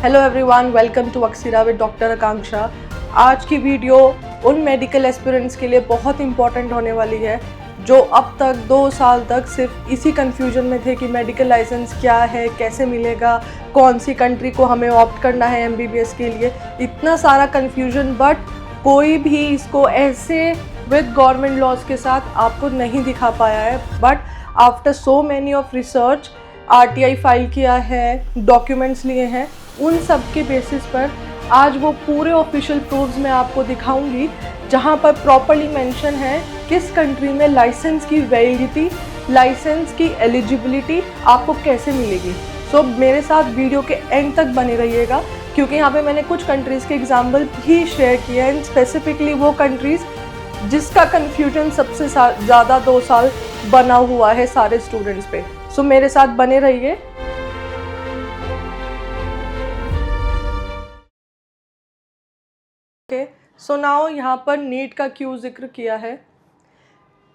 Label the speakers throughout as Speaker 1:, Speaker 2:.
Speaker 1: Hello everyone, welcome to अक्सिरा with doctor Akanksha. आज की वीडियो उन मेडिकल एस्पिरेंट्स के लिए बहुत इंपॉर्टेंट होने वाली है जो अब तक 2 साल तक सिर्फ इसी कन्फ्यूजन में थे कि मेडिकल लाइसेंस क्या है, कैसे मिलेगा, कौन सी कंट्री को हमें ऑप्ट करना है एमबीबीएस के लिए। इतना सारा कन्फ्यूजन, बट कोई भी इसको ऐसे विद गवर्नमेंट लॉज के साथ आपको नहीं दिखा पाया है। But after so many of research, RTI file किया है, डॉक्यूमेंट्स लिए हैं, उन सब के बेसिस पर आज वो पूरे ऑफिशियल प्रूफ्स मैं आपको दिखाऊंगी जहां पर प्रॉपर्ली मेंशन है किस कंट्री में लाइसेंस की वैलिडिटी, लाइसेंस की एलिजिबिलिटी आपको कैसे मिलेगी। सो मेरे साथ वीडियो के एंड तक बने रहिएगा क्योंकि यहाँ पे मैंने कुछ कंट्रीज़ के एग्जाम्पल भी शेयर किए हैं, स्पेसिफिकली वो कंट्रीज़ जिसका कन्फ्यूजन सबसे ज़्यादा 2 साल बना हुआ है सारे स्टूडेंट्स पे। सो मेरे साथ बने रहिए। सो नाउ यहाँ पर नीट का क्यों जिक्र किया है।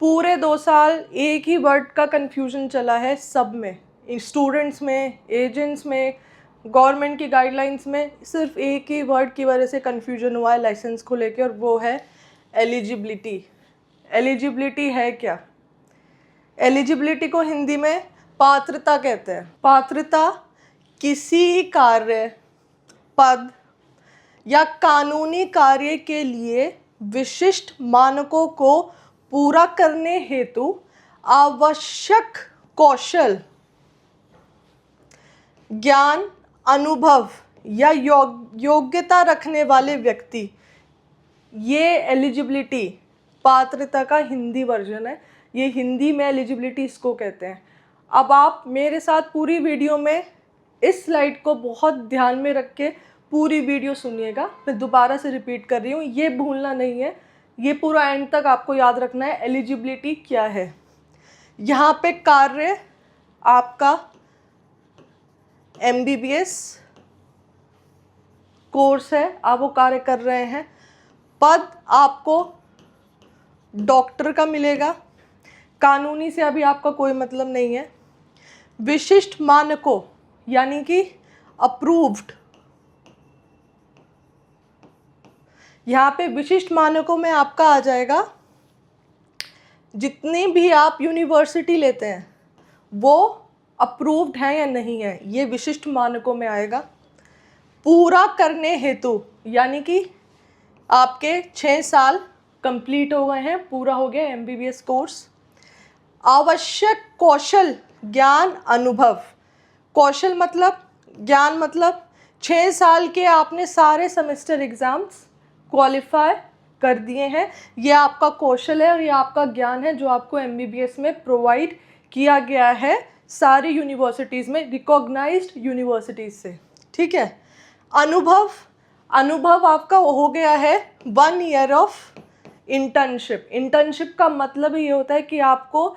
Speaker 1: पूरे 2 साल एक ही वर्ड का कन्फ्यूजन चला है सब में, स्टूडेंट्स में, एजेंट्स में, गवर्नमेंट की गाइडलाइंस में। सिर्फ एक ही वर्ड की वजह से कन्फ्यूजन हुआ है लाइसेंस को लेके, और वो है एलिजिबिलिटी। एलिजिबिलिटी है क्या? एलिजिबिलिटी को हिंदी में पात्रता कहते हैं। पात्रता किसी कार्य, पद या कानूनी कार्य के लिए विशिष्ट मानकों को पूरा करने हेतु आवश्यक कौशल, ज्ञान, अनुभव या योग्यता रखने वाले व्यक्ति। ये एलिजिबिलिटी पात्रता का हिंदी वर्जन है। ये हिंदी में एलिजिबिलिटी इसको कहते हैं। अब आप मेरे साथ पूरी वीडियो में इस स्लाइड को बहुत ध्यान में रख के पूरी वीडियो सुनिएगा। मैं दोबारा से रिपीट कर रही हूँ, ये भूलना नहीं है, ये पूरा एंड तक आपको याद रखना है एलिजिबिलिटी क्या है। यहाँ पे कार्य आपका एमबीबीएस कोर्स है, आप वो कार्य कर रहे हैं। पद आपको डॉक्टर का मिलेगा, कानूनी से अभी आपका कोई मतलब नहीं है। विशिष्ट मानकों यानी कि अप्रूव्ड, यहाँ पे विशिष्ट मानकों में आपका आ जाएगा जितनी भी आप यूनिवर्सिटी लेते हैं वो अप्रूव्ड है या नहीं है, ये विशिष्ट मानकों में आएगा। पूरा करने हेतु यानी कि आपके 6 साल कंप्लीट हो गए हैं, पूरा हो गया एमबीबीएस कोर्स। आवश्यक कौशल, ज्ञान, अनुभव। कौशल मतलब, ज्ञान मतलब 6 साल के आपने सारे सेमेस्टर एग्ज़ाम्स क्वालिफाई कर दिए हैं। ये आपका कौशल है और ये आपका ज्ञान है जो आपको एमबीबीएस में प्रोवाइड किया गया है सारी यूनिवर्सिटीज़ में, रिकॉग्नाइज्ड यूनिवर्सिटीज़ से। ठीक है। अनुभव, अनुभव आपका हो गया है 1 ईयर ऑफ इंटर्नशिप। इंटर्नशिप का मतलब ये होता है कि आपको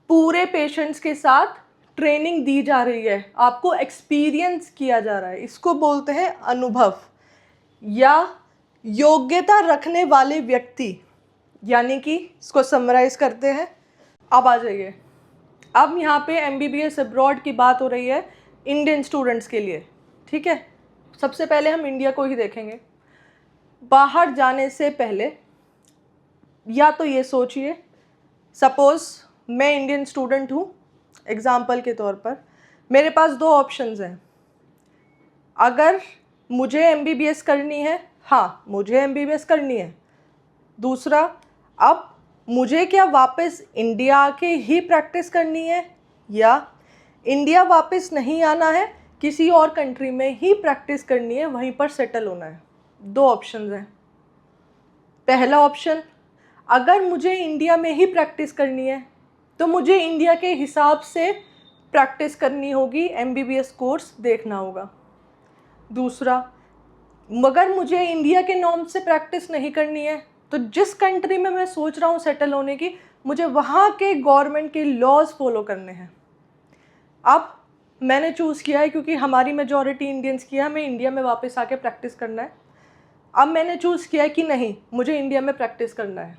Speaker 1: पूरे पेशेंट्स के साथ ट्रेनिंग दी जा रही है, आपको एक्सपीरियंस किया जा रहा है, इसको बोलते हैं अनुभव। या योग्यता रखने वाले व्यक्ति, यानी कि इसको समराइज करते हैं। अब आ जाइए, अब यहाँ पे एमबीबीएस अब्रॉड की बात हो रही है इंडियन स्टूडेंट्स के लिए। ठीक है, सबसे पहले हम इंडिया को ही देखेंगे। बाहर जाने से पहले या तो ये सोचिए, सपोज़ मैं इंडियन स्टूडेंट हूँ, एग्ज़ाम्पल के तौर पर मेरे पास 2 ऑप्शंस हैं। अगर मुझे एमबीबीएस करनी है, हाँ मुझे एमबीबीएस करनी है। दूसरा, अब मुझे क्या वापस इंडिया आके ही प्रैक्टिस करनी है या इंडिया वापस नहीं आना है, किसी और कंट्री में ही प्रैक्टिस करनी है, वहीं पर सेटल होना है। 2 ऑप्शंस हैं। पहला ऑप्शन, अगर मुझे इंडिया में ही प्रैक्टिस करनी है तो मुझे इंडिया के हिसाब से प्रैक्टिस करनी होगी, एमबीबीएस कोर्स देखना होगा। दूसरा, मगर मुझे इंडिया के नॉर्म से प्रैक्टिस नहीं करनी है तो जिस कंट्री में मैं सोच रहा हूँ सेटल होने की, मुझे वहाँ के गवर्नमेंट के लॉज फॉलो करने हैं। अब मैंने चूज़ किया है क्योंकि हमारी मेजॉरिटी इंडियंस की है, हमें इंडिया में वापस आके प्रैक्टिस करना है। अब मैंने चूज़ किया है कि नहीं, मुझे इंडिया में प्रैक्टिस करना है।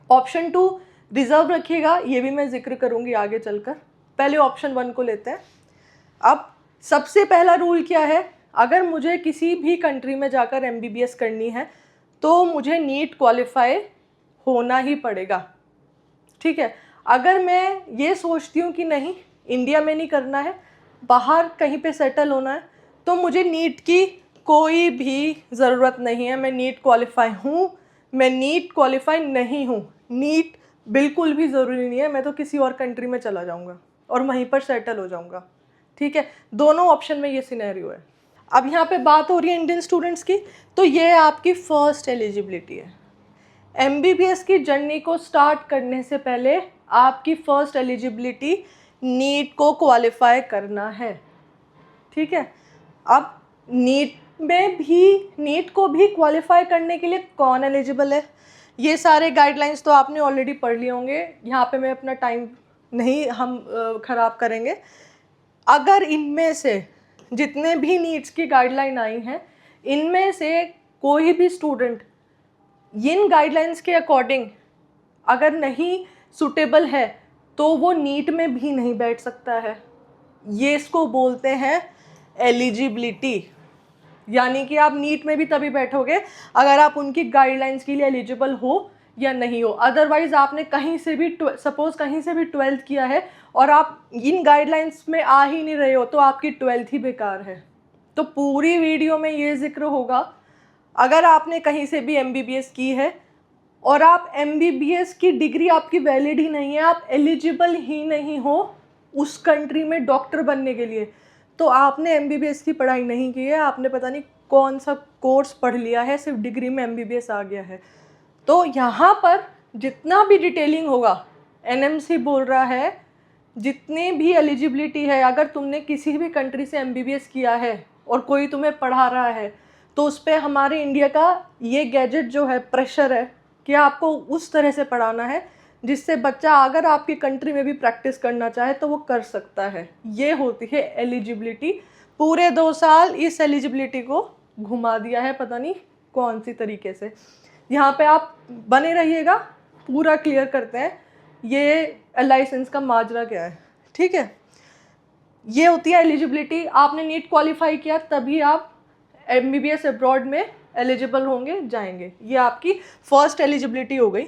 Speaker 1: ऑप्शन 2 रिजर्व रखिएगा, ये भी मैं जिक्र करूँगी आगे चलकर। पहले ऑप्शन 1 को लेते हैं। अब सबसे पहला रूल क्या है, अगर मुझे किसी भी कंट्री में जाकर MBBS करनी है तो मुझे नीट क्वालिफाई होना ही पड़ेगा, ठीक है। अगर मैं ये सोचती हूँ कि नहीं इंडिया में नहीं करना है, बाहर कहीं पे सेटल होना है, तो मुझे नीट की कोई भी ज़रूरत नहीं है। मैं नीट क्वालिफाई हूँ, मैं नीट क्वालिफाई नहीं हूँ, नीट बिल्कुल भी ज़रूरी नहीं है। मैं तो किसी और कंट्री में चला जाऊँगा और वहीं पर सेटल हो जाऊँगा, ठीक है। दोनों ऑप्शन में ये सिनेरियो है। अब यहाँ पे बात हो रही है इंडियन स्टूडेंट्स की, तो ये आपकी फ़र्स्ट एलिजिबिलिटी है। MBBS की जर्नी को स्टार्ट करने से पहले आपकी फ़र्स्ट एलिजिबिलिटी नीट को क्वालिफाई करना है, ठीक है। अब नीट को भी क्वालिफाई करने के लिए कौन एलिजिबल है, ये सारे गाइडलाइंस तो आपने ऑलरेडी पढ़ लिए होंगे, यहाँ पे मैं अपना टाइम नहीं हम ख़राब करेंगे। अगर इनमें से जितने भी नीट्स की गाइडलाइन आई हैं, इनमें से कोई भी स्टूडेंट इन गाइडलाइंस के अकॉर्डिंग अगर नहीं सूटेबल है तो वो नीट में भी नहीं बैठ सकता है। ये इसको बोलते हैं एलिजिबिलिटी, यानी कि आप नीट में भी तभी बैठोगे अगर आप उनकी गाइडलाइंस के लिए एलिजिबल हो या नहीं हो। अदरवाइज आपने कहीं से भी सपोज़ कहीं से भी 12th किया है और आप इन गाइडलाइंस में आ ही नहीं रहे हो तो आपकी 12th ही बेकार है। तो पूरी वीडियो में ये जिक्र होगा, अगर आपने कहीं से भी MBBS की है और आप MBBS की डिग्री आपकी वैलिड ही नहीं है, आप एलिजिबल ही नहीं हो उस कंट्री में डॉक्टर बनने के लिए, तो आपने MBBS की पढ़ाई नहीं की है, आपने पता नहीं कौन सा कोर्स पढ़ लिया है, सिर्फ डिग्री में MBBS आ गया है। तो यहाँ पर जितना भी डिटेलिंग होगा, NMC बोल रहा है जितनी भी एलिजिबिलिटी है, अगर तुमने किसी भी कंट्री से MBBS किया है और कोई तुम्हें पढ़ा रहा है तो उस पर हमारे इंडिया का ये गैजेट जो है प्रेशर है कि आपको उस तरह से पढ़ाना है जिससे बच्चा अगर आपकी कंट्री में भी प्रैक्टिस करना चाहे तो वो कर सकता है। ये होती है एलिजिबिलिटी। पूरे 2 साल इस एलिजिबिलिटी को घुमा दिया है पता नहीं कौन सी तरीके से। यहाँ पे आप बने रहिएगा, पूरा क्लियर करते हैं ये लाइसेंस का माजरा क्या है, ठीक है। ये होती है एलिजिबिलिटी। आपने नीट क्वालिफाई किया तभी आप MBBS अब्रॉड में एलिजिबल होंगे, जाएंगे। ये आपकी फ़र्स्ट एलिजिबिलिटी हो गई।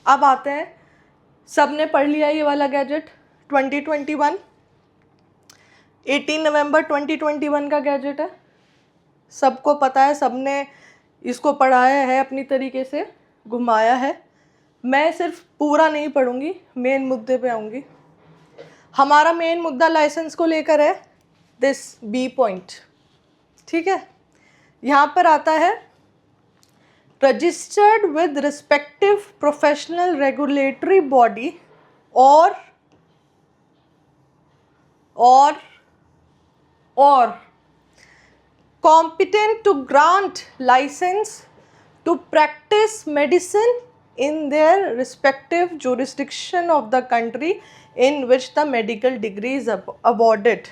Speaker 1: अब आते हैं, सब ने पढ़ लिया ये वाला गैजेट 2021, 18 नवंबर 2021 का गैजेट है, सबको पता है, सब ने इसको पढ़ाया है, अपनी तरीके से घुमाया है। मैं सिर्फ पूरा नहीं पढ़ूंगी, मेन मुद्दे पे आऊँगी। हमारा मेन मुद्दा लाइसेंस को लेकर है, दिस B पॉइंट, ठीक है। यहाँ पर आता है registered with respective professional regulatory body और competent to grant license to practice medicine in their respective jurisdiction of the country in which the medical degree is awarded,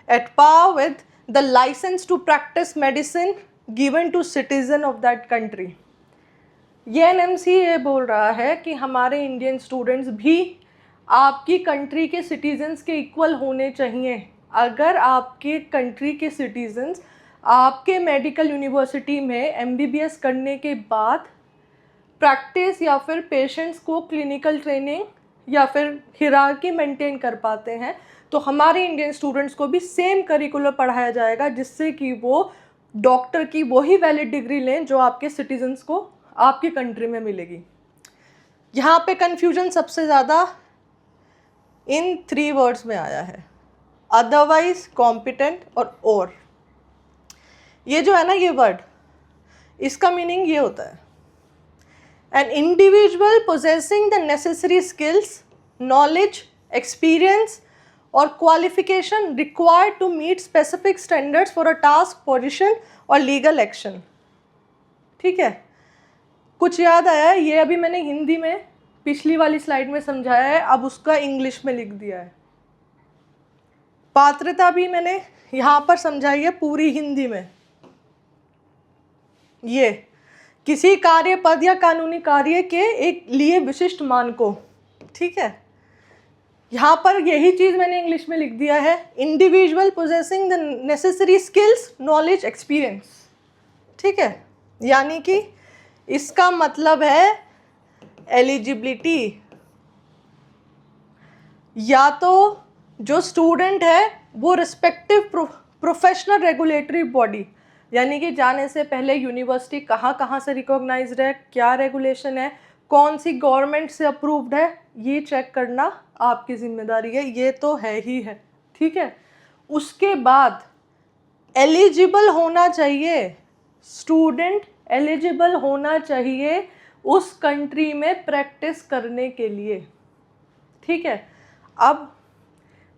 Speaker 1: at par with the license to practice medicine given to citizen of that country। ये NMC ये बोल रहा है कि हमारे Indian students भी आपकी country के सिटीजन्स के इक्वल होने चाहिए। अगर आपके कंट्री के सिटीजन्स आपके मेडिकल यूनिवर्सिटी में MBBS करने के बाद प्रैक्टिस या फिर पेशेंट्स को क्लिनिकल ट्रेनिंग या फिर हिरार्की मेंटेन कर पाते हैं, तो हमारे इंडियन स्टूडेंट्स को भी सेम करिकुलर पढ़ाया जाएगा जिससे कि वो डॉक्टर की वही वैलिड डिग्री लें जो आपके सिटीजन्स को आपकी कंट्री में मिलेगी। यहाँ पे कन्फ्यूजन सबसे ज़्यादा इन 3 वर्ड्स में आया है, अदरवाइज, कॉम्पिटेंट और। ये जो है ना ये वर्ड, इसका मीनिंग ये होता है an individual possessing the necessary skills, knowledge, experience और qualification required to meet specific standards for a task, position और लीगल एक्शन, ठीक है। कुछ याद आया है? ये अभी मैंने हिंदी में पिछली वाली स्लाइड में समझाया है, अब उसका इंग्लिश में लिख दिया है। पात्रता भी मैंने यहाँ पर समझाई है पूरी हिंदी में। ये किसी कार्य, पद या कानूनी कार्य के एक लिए विशिष्ट मानकों, ठीक है। यहाँ पर यही चीज़ मैंने इंग्लिश में लिख दिया है, individual possessing the necessary skills, knowledge, experience. ठीक है, यानी कि इसका मतलब है एलिजिबिलिटी या तो जो स्टूडेंट है वो रिस्पेक्टिव प्रोफेशनल रेगुलेटरी बॉडी, यानी कि जाने से पहले यूनिवर्सिटी कहाँ कहाँ से रिकॉग्नाइज्ड है, क्या रेगुलेशन है, कौन सी गवर्नमेंट से अप्रूव्ड है, ये चेक करना आपकी जिम्मेदारी है, ये तो है ही है। ठीक है, उसके बाद एलिजिबल होना चाहिए, स्टूडेंट एलिजिबल होना चाहिए उस कंट्री में प्रैक्टिस करने के लिए। ठीक है, अब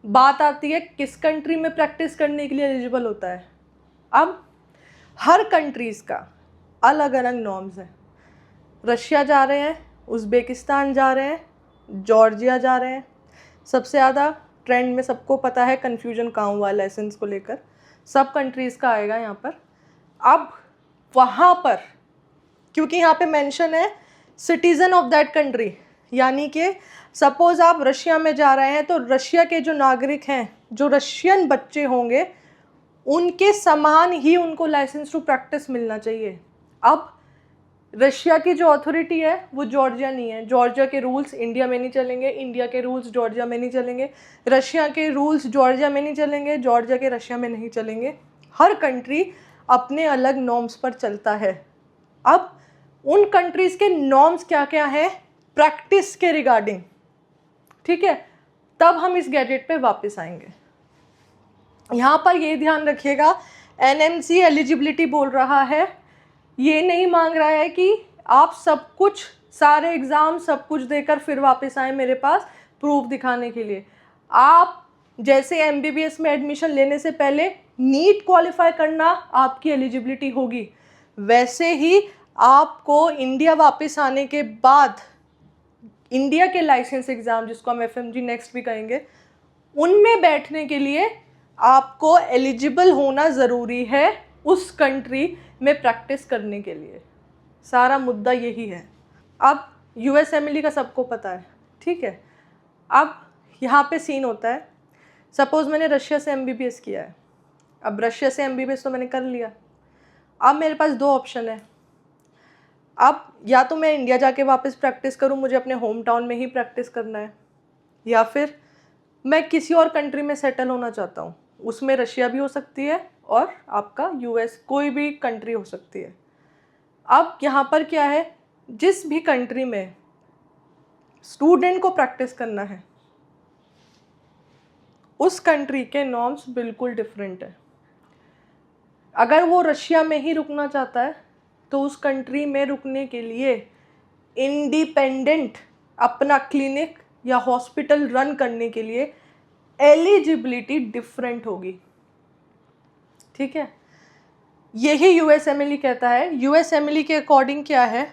Speaker 1: बात आती है किस कंट्री में प्रैक्टिस करने के लिए एलिजिबल होता है। अब हर कंट्रीज़ का अलग अलग नॉर्म्स है। रशिया जा रहे हैं, उज़्बेकिस्तान जा रहे हैं, जॉर्जिया जा रहे हैं। सबसे ज़्यादा ट्रेंड में सबको पता है कन्फ्यूजन कहाँ हुआ लाइसेंस को लेकर, सब कंट्रीज़ का आएगा यहाँ पर। अब वहाँ पर क्योंकि यहाँ पे मेंशन है सिटीज़न ऑफ दैट कंट्री, यानी कि सपोज़ आप रशिया में जा रहे हैं तो रशिया के जो नागरिक हैं, जो रशियन बच्चे होंगे, उनके समान ही उनको लाइसेंस टू प्रैक्टिस मिलना चाहिए। अब रशिया की जो अथॉरिटी है वो जॉर्जिया नहीं है, जॉर्जिया के रूल्स इंडिया में नहीं चलेंगे, इंडिया के रूल्स जॉर्जिया में नहीं चलेंगे, रशिया के रूल्स जॉर्जिया में नहीं चलेंगे, जॉर्जिया के रशिया में नहीं चलेंगे। हर कंट्री अपने अलग नॉर्म्स पर चलता है। अब उन कंट्रीज़ के नॉर्म्स क्या क्या हैं प्रैक्टिस के रिगार्डिंग, ठीक है, तब हम इस गैजेट पे वापस आएंगे। यहाँ पर ये ध्यान रखिएगा, एनएमसी एलिजिबिलिटी बोल रहा है, ये नहीं मांग रहा है कि आप सब कुछ, सारे एग्ज़ाम सब कुछ देकर फिर वापस आए मेरे पास प्रूफ दिखाने के लिए। आप जैसे एमबीबीएस में एडमिशन लेने से पहले नीट क्वालिफाई करना आपकी एलिजिबिलिटी होगी, वैसे ही आपको इंडिया वापस आने के बाद इंडिया के लाइसेंस एग्ज़ाम, जिसको हम एफएमजी नेक्स्ट भी कहेंगे, उनमें बैठने के लिए आपको एलिजिबल होना ज़रूरी है उस कंट्री में प्रैक्टिस करने के लिए। सारा मुद्दा यही है। अब यूएसएमएलई का सबको पता है, ठीक है। अब यहाँ पे सीन होता है, सपोज़ मैंने रशिया से एमबीबीएस किया है, अब रशिया से एमबीबीएस तो मैंने कर लिया, अब मेरे पास दो ऑप्शन है। अब या तो मैं इंडिया जाके वापस प्रैक्टिस करूँ, मुझे अपने होम टाउन में ही प्रैक्टिस करना है, या फिर मैं किसी और कंट्री में सेटल होना चाहता हूँ, उसमें रशिया भी हो सकती है और आपका यूएस, कोई भी कंट्री हो सकती है। अब यहाँ पर क्या है, जिस भी कंट्री में स्टूडेंट को प्रैक्टिस करना है उस कंट्री के नॉर्म्स बिल्कुल डिफरेंट है। अगर वो रशिया में ही रुकना चाहता है तो उस कंट्री में रुकने के लिए इंडिपेंडेंट अपना क्लिनिक या हॉस्पिटल रन करने के लिए एलिजिबिलिटी डिफरेंट होगी, ठीक है। यही यूएसएमएलई कहता है। यूएसएमएलई के अकॉर्डिंग क्या है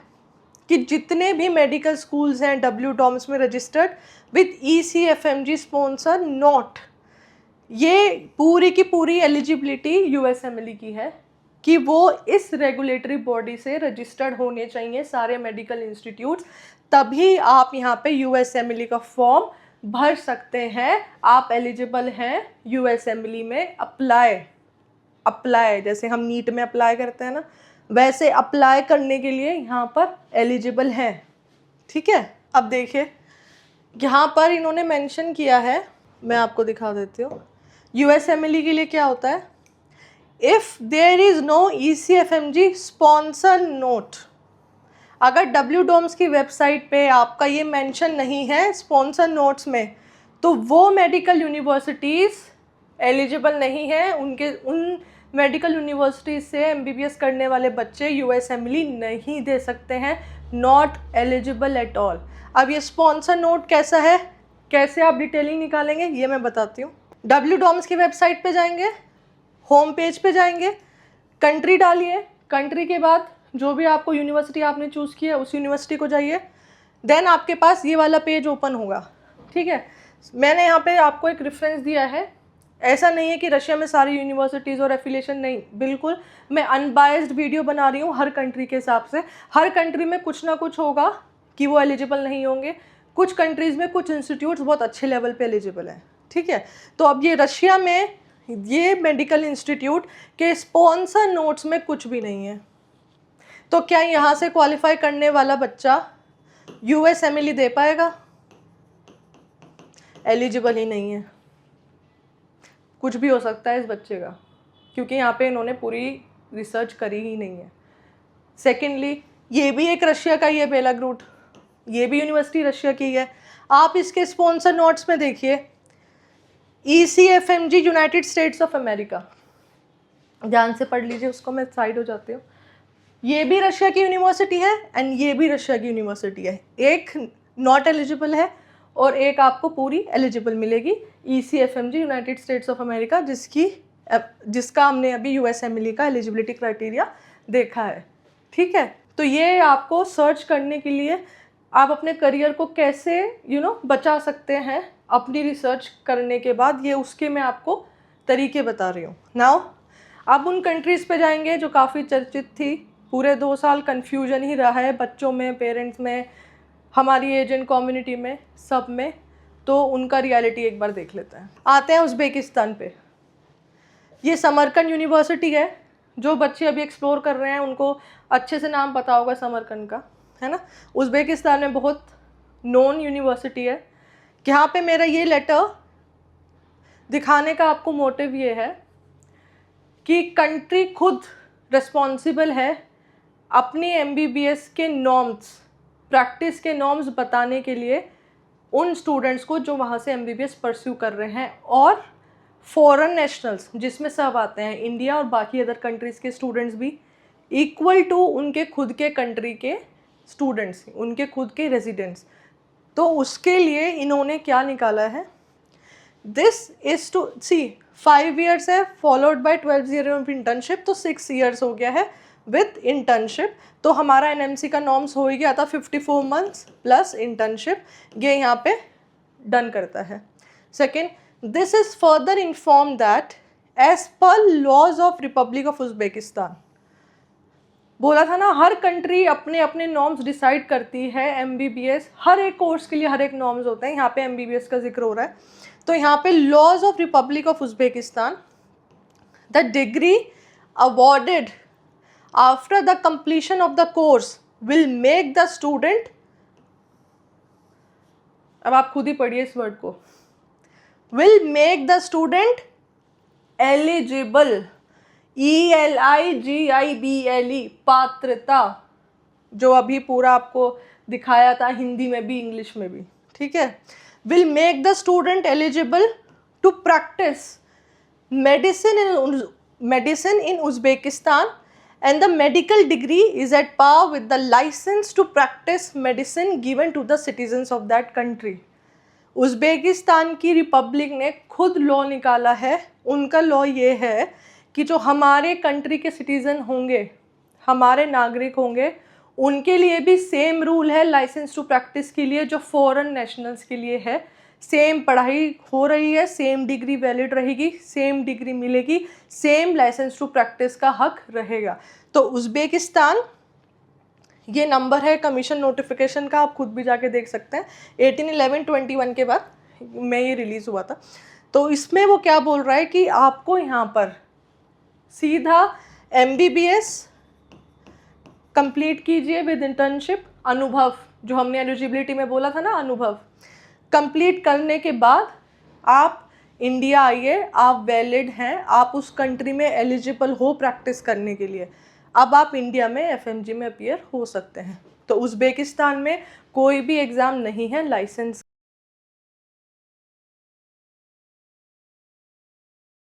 Speaker 1: कि जितने भी मेडिकल स्कूल्स हैं WDOMS में registered with ECFMG sponsor not, ये पूरी की पूरी एलिजिबिलिटी यूएसएमएलई की है कि वो इस रेगुलेटरी बॉडी से रजिस्टर्ड होने चाहिए सारे मेडिकल इंस्टीट्यूट्स, तभी आप यहाँ पे यूएसएमएलई का फॉर्म भर सकते हैं। आप एलिजिबल हैं यूएसएमएलई में अप्लाई जैसे हम नीट में अप्लाई करते हैं ना, वैसे अप्लाई करने के लिए यहाँ पर एलिजिबल हैं, ठीक है। अब देखिए यहाँ पर इन्होंने मेंशन किया है, मैं आपको दिखा देती हूँ। यूएसएमएलई के लिए क्या होता है, if there is no ECFMG sponsor note, अगर WDOMS की वेबसाइट पे आपका ये मेंशन नहीं है स्पॉन्सर नोट्स में, तो वो मेडिकल यूनिवर्सिटीज़ एलिजिबल नहीं है। उन मेडिकल यूनिवर्सिटीज़ से एमबीबीएस करने वाले बच्चे यूएसएमएलई नहीं दे सकते हैं, नॉट एलिजिबल एट ऑल। अब ये स्पॉन्सर नोट कैसा है, कैसे आप डिटेलिंग निकालेंगे, ये मैं बताती हूँ। WDOMS की वेबसाइट पे जाएंगे, होम पेज पे जाएंगे, कंट्री डालिए, कंट्री के बाद जो भी आपको यूनिवर्सिटी आपने चूज़ की है उस यूनिवर्सिटी को जाइए, देन आपके पास ये वाला पेज ओपन होगा, ठीक है। मैंने यहाँ पे आपको एक रेफरेंस दिया है, ऐसा नहीं है कि रशिया में सारी यूनिवर्सिटीज़ और एफिलिएशन नहीं, बिल्कुल मैं अनबायस्ड वीडियो बना रही हूँ हर कंट्री के हिसाब से। हर कंट्री में कुछ ना कुछ होगा कि वो एलिजिबल नहीं होंगे, कुछ कंट्रीज़ में कुछ इंस्टीट्यूट्स बहुत अच्छे लेवल पे एलिजिबल हैं, ठीक है। तो अब ये रशिया में ये मेडिकल इंस्टीट्यूट के स्पॉन्सर नोट्स में कुछ भी नहीं है। तो क्या यहाँ से क्वालिफाई करने वाला बच्चा USMLE दे पाएगा? एलिजिबल ही नहीं है। कुछ भी हो सकता है इस बच्चे का, क्योंकि यहाँ पे इन्होंने पूरी रिसर्च करी ही नहीं है। सेकेंडली, ये भी एक रशिया का ही है बेलाग्रूट, ये भी यूनिवर्सिटी रशिया की है। आप इसके स्पॉन्सर नोट्स में देखिए, ECFMG United states of America, ध्यान से पढ़ लीजिए उसको, मैं साइड हो जाती हूँ। ये भी रशिया की यूनिवर्सिटी है एंड ये भी रशिया की यूनिवर्सिटी है। एक नॉट एलिजिबल है और एक आपको पूरी एलिजिबल मिलेगी, ECFMG United states of America, जिसका हमने अभी USMLE का एलिजिबिलिटी क्राइटेरिया देखा है, ठीक है। तो ये आपको सर्च करने के लिए आप अपने करियर को कैसे बचा सकते हैं अपनी रिसर्च करने के बाद, ये उसके मैं आपको तरीके बता रही हूँ। नाउ अब उन कंट्रीज़ पे जाएंगे जो काफ़ी चर्चित थी, पूरे 2 साल कन्फ्यूजन ही रहा है बच्चों में, पेरेंट्स में, हमारी एजेंट कम्युनिटी में, सब में। तो उनका रियलिटी एक बार देख लेते हैं। आते हैं उज़्बेकिस्तान पे। ये समरकंद यूनिवर्सिटी है, जो बच्चे अभी एक्सप्लोर कर रहे हैं उनको अच्छे से नाम पता होगा समरकंद का, है ना। उज़्बेकिस्तान में बहुत नोन यूनिवर्सिटी है। यहाँ पे मेरा ये लेटर दिखाने का आपको मोटिव ये है कि कंट्री खुद रिस्पॉन्सिबल है अपनी MBBS के नॉर्म्स, प्रैक्टिस के नॉर्म्स बताने के लिए उन स्टूडेंट्स को जो वहाँ से MBBS परस्यू कर रहे हैं, और फॉरेन नेशनल्स जिसमें सब आते हैं, इंडिया और बाकी अदर कंट्रीज़ के स्टूडेंट्स भी, इक्वल टू उनके खुद के कंट्री के स्टूडेंट्स, उनके खुद के रेजिडेंट्स। तो उसके लिए इन्होंने क्या निकाला है, this is to see 5 years है followed by 12 years of internship, तो 6 years हो गया है विथ इंटर्नशिप। तो हमारा NMC का नॉर्म्स हो ही गया था 54 months प्लस इंटर्नशिप, ये यहाँ पे डन करता है। Second, this is further inform that as per laws of Republic of Uzbekistan, बोला था ना हर कंट्री अपने अपने नॉर्म्स डिसाइड करती है। MBBS हर एक कोर्स के लिए हर एक नॉर्म्स होते हैं, यहाँ पे MBBS का जिक्र हो रहा है। तो यहाँ पे laws of Republic of Uzbekistan, the degree awarded after the completion of the course will make the student, अब आप खुद ही पढ़िए इस वर्ड को, will make the student eligible, ELIGIBLE, पात्रता, जो अभी पूरा आपको दिखाया था हिंदी में भी इंग्लिश में भी, ठीक है। Will make the student eligible to practice medicine in Uzbekistan and the medical degree is at par with the license to practice medicine given to the citizens of that country. Uzbekistan की Republic ने खुद law निकाला है, उनका law ये है कि जो हमारे कंट्री के सिटीज़न होंगे, हमारे नागरिक होंगे, उनके लिए भी सेम रूल है लाइसेंस टू प्रैक्टिस के लिए जो फॉरेन नेशनल्स के लिए है। सेम पढ़ाई हो रही है, सेम डिग्री वैलिड रहेगी, सेम डिग्री मिलेगी, सेम लाइसेंस टू प्रैक्टिस का हक रहेगा। तो उज़्बेकिस्तान, ये नंबर है कमीशन नोटिफिकेशन का, आप खुद भी जाके देख सकते हैं, 18/11/21 के बाद में ये रिलीज़ हुआ था। तो इसमें वो क्या बोल रहा है कि आपको यहाँ पर सीधा MBBS कंप्लीट कीजिए विद इंटर्नशिप, अनुभव, जो हमने एलिजिबिलिटी में बोला था ना, अनुभव कंप्लीट करने के बाद आप इंडिया आइए, आप वैलिड हैं, आप उस कंट्री में एलिजिबल हो प्रैक्टिस करने के लिए, अब आप इंडिया में FMG में अपीयर हो सकते हैं। तो उज़्बेकिस्तान में कोई भी एग्ज़ाम नहीं है लाइसेंस